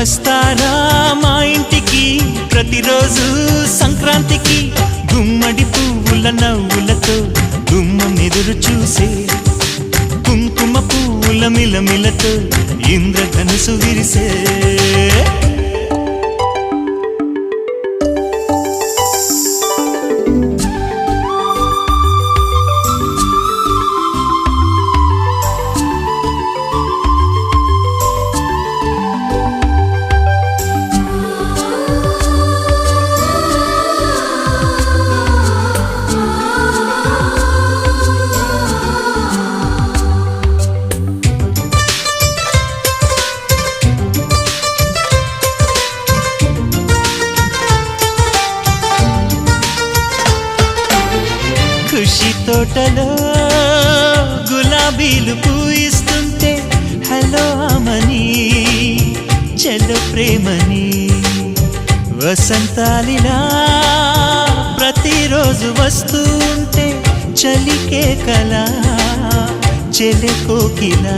వస్తారా మా ఇంటికి ప్రతిరోజు సంక్రాంతికి గుమ్మడి పువ్వుల నవ్వులతో గుమ్మం ఎదురు చూసే కుంకుమ పువ్వుల మిలమిలతో ఇంద్రధనుసు విరిసే ఖుషి తోటలో గులాబీలు పూయిస్తుంటే హలో అమని చెల్లు ప్రేమని వసంతాలిలా ప్రతిరోజు వస్తుంటే చలికే కల చెలె కోకిలా